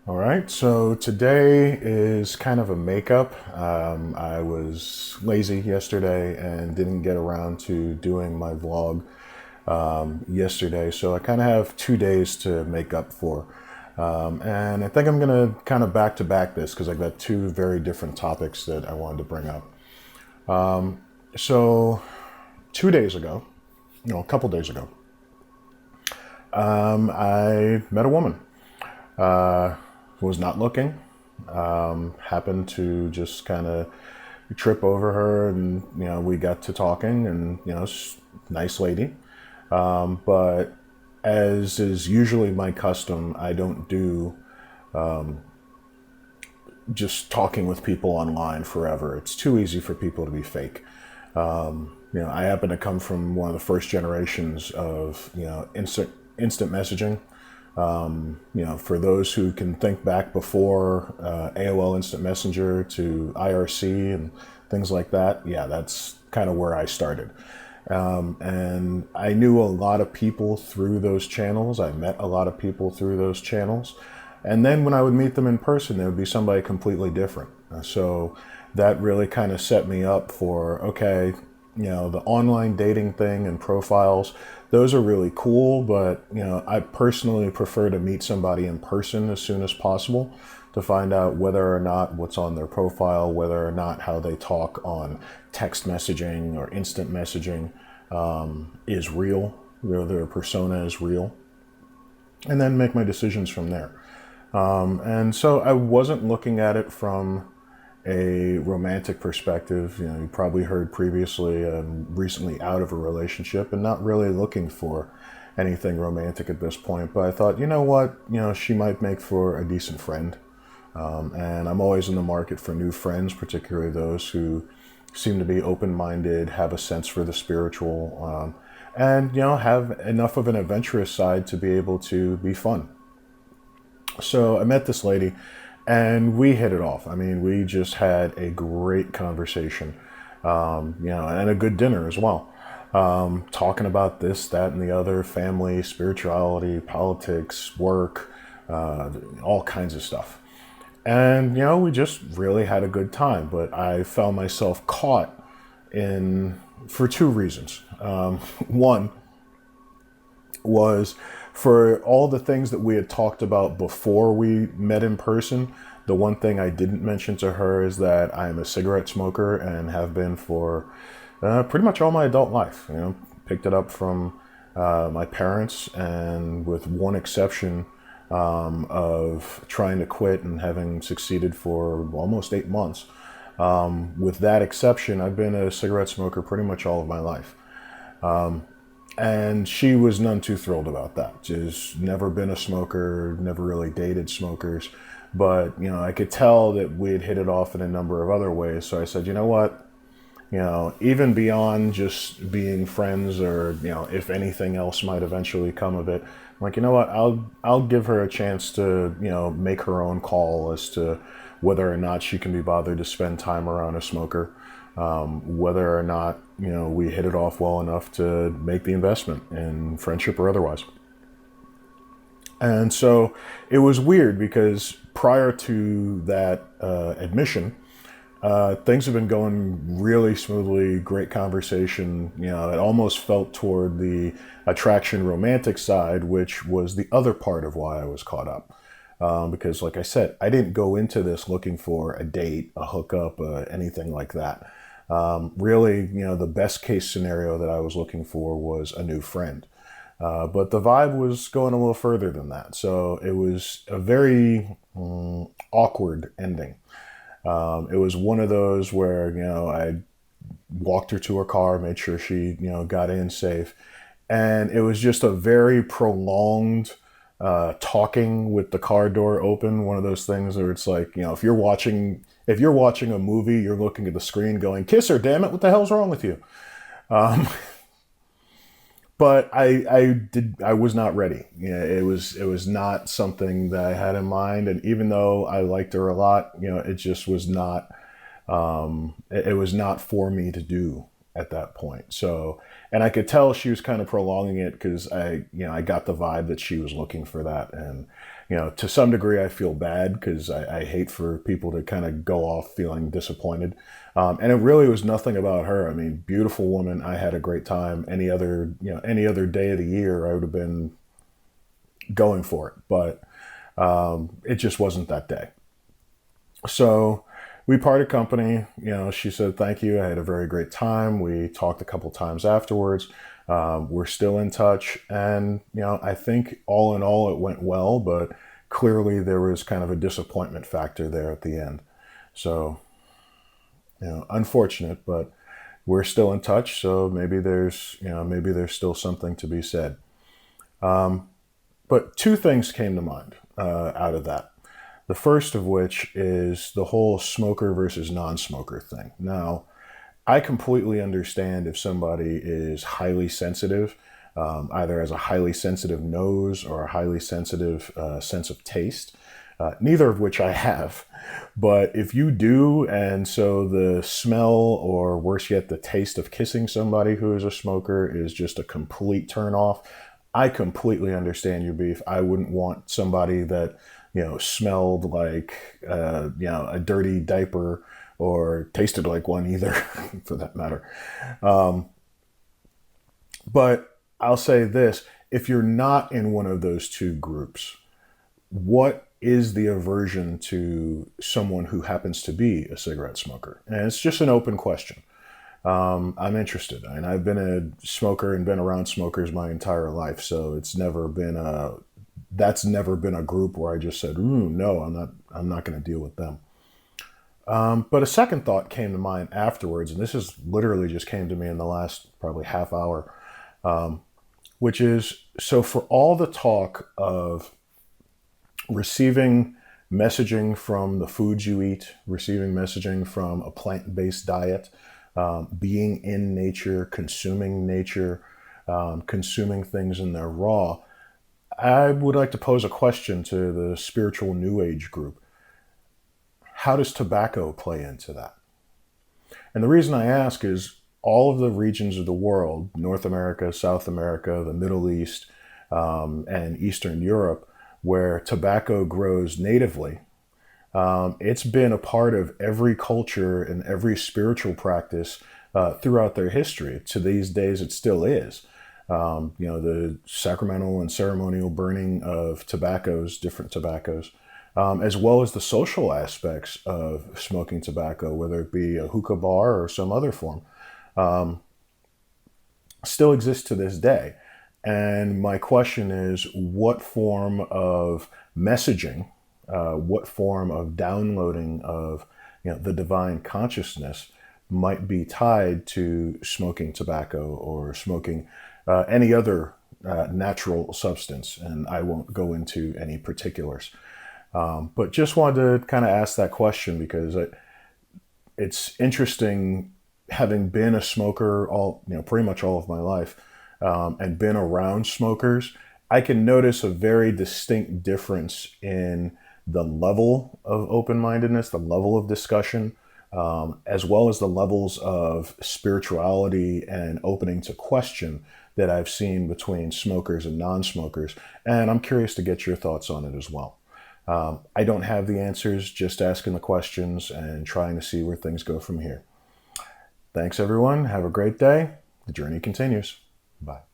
All right, so today is kind of a makeup. I was lazy yesterday and didn't get around to doing my vlog yesterday, so I kind of have 2 days to make up for. And I think I'm going to kind of back to back this because I've got two very different topics that I wanted to bring up. So 2 days ago, a couple days ago, I met a woman. Was not looking. Happened to just kind of trip over her, and we got to talking, and nice lady. But as is usually my custom, I don't do just talking with people online forever. It's too easy for people to be fake. I happen to come from one of the first generations of instant messaging. For those who can think back before AOL Instant Messenger to IRC and things like that, yeah, that's kind of where I started. And I knew a lot of people through those channels. I met a lot of people through those channels. And then when I would meet them in person, there would be somebody completely different. So that really kind of set me up for, okay, the online dating thing and profiles, those are really cool, but I personally prefer to meet somebody in person as soon as possible to find out whether or not what's on their profile, whether or not how they talk on text messaging or instant messaging is real, whether their persona is real, and then make my decisions from there. And so I wasn't looking at it from a romantic perspective. You probably heard previously, I'm recently out of a relationship and not really looking for anything romantic at this point. But I thought, you know what, she might make for a decent friend. And I'm always in the market for new friends, particularly those who seem to be open-minded, have a sense for the spiritual, and have enough of an adventurous side to be able to be fun. So I met this lady, and we hit it off. I mean, we just had a great conversation, and a good dinner as well. Talking about this, that, and the other, family, spirituality, politics, work, all kinds of stuff. And, we just really had a good time. But I found myself caught for two reasons. One was for all the things that we had talked about before we met in person. The one thing I didn't mention to her is that I'm a cigarette smoker and have been for pretty much all my adult life. Picked it up from my parents, and with one exception of trying to quit and having succeeded for almost 8 months. With that exception, I've been a cigarette smoker pretty much all of my life. And she was none too thrilled about that. She's never been a smoker, never really dated smokers. But, I could tell that we had hit it off in a number of other ways. So I said, you know what? Even beyond just being friends, or, if anything else might eventually come of it, I'm like, you know what? I'll give her a chance to, make her own call as to whether or not she can be bothered to spend time around a smoker. Whether or not, we hit it off well enough to make the investment in friendship or otherwise. And so it was weird because prior to that admission, things have been going really smoothly, great conversation. It almost felt toward the attraction romantic side, which was the other part of why I was caught up. Because like I said, I didn't go into this looking for a date, a hookup, anything like that. Really, the best case scenario that I was looking for was a new friend. But the vibe was going a little further than that. So it was a very awkward ending. It was one of those where, I walked her to her car, made sure she, got in safe. And it was just a very prolonged talking with the car door open. One of those things where it's like, if you're watching a movie, you're looking at the screen going, "Kiss her, damn it! What the hell's wrong with you?" But I was not ready. It was not something that I had in mind. And even though I liked her a lot, it just was not. It was not for me to do at that point. So, and I could tell she was kind of prolonging it because I got the vibe that she was looking for that. And, to some degree, I feel bad because I hate for people to kind of go off feeling disappointed. And it really was nothing about her. I mean, beautiful woman. I had a great time. Any other day of the year, I would have been going for it, but it just wasn't that day. So we parted company. She said thank you. I had a very great time. We talked a couple times afterwards. We're still in touch, and I think all in all it went well, but clearly there was kind of a disappointment factor there at the end. So unfortunate, but we're still in touch. So maybe there's still something to be said. But two things came to mind out of that. The first of which is the whole smoker versus non-smoker thing. Now, I completely understand if somebody is highly sensitive, either has a highly sensitive nose or a highly sensitive sense of taste, neither of which I have. But if you do, and so the smell, or worse yet, the taste of kissing somebody who is a smoker is just a complete turn off, I completely understand your beef. I wouldn't want somebody that smelled like a dirty diaper, or tasted like one either, for that matter. But I'll say this: if you're not in one of those two groups, what is the aversion to someone who happens to be a cigarette smoker? And it's just an open question. I'm interested. I mean, I've been a smoker and been around smokers my entire life, so that's never been a group where I just said, no, I'm not going to deal with them. But a second thought came to mind afterwards, and this is literally just came to me in the last probably half hour, which is, so for all the talk of receiving messaging from the foods you eat, receiving messaging from a plant-based diet, being in nature, consuming things in their raw, I would like to pose a question to the spiritual New Age group. How does tobacco play into that? And the reason I ask is all of the regions of the world, North America, South America, the Middle East, and Eastern Europe, where tobacco grows natively, it's been a part of every culture and every spiritual practice throughout their history. To these days, it still is. The sacramental and ceremonial burning of different tobaccos, as well as the social aspects of smoking tobacco, whether it be a hookah bar or some other form, still exists to this day. And my question is, what form of messaging, what form of downloading of the divine consciousness might be tied to smoking tobacco or smoking any other natural substance? And I won't go into any particulars. But just wanted to kind of ask that question because it's interesting, having been a smoker pretty much all of my life, and been around smokers, I can notice a very distinct difference in the level of open-mindedness, the level of discussion, as well as the levels of spirituality and opening to question that I've seen between smokers and non-smokers. And I'm curious to get your thoughts on it as well. I don't have the answers, just asking the questions and trying to see where things go from here. Thanks, everyone. Have a great day. The journey continues. Bye.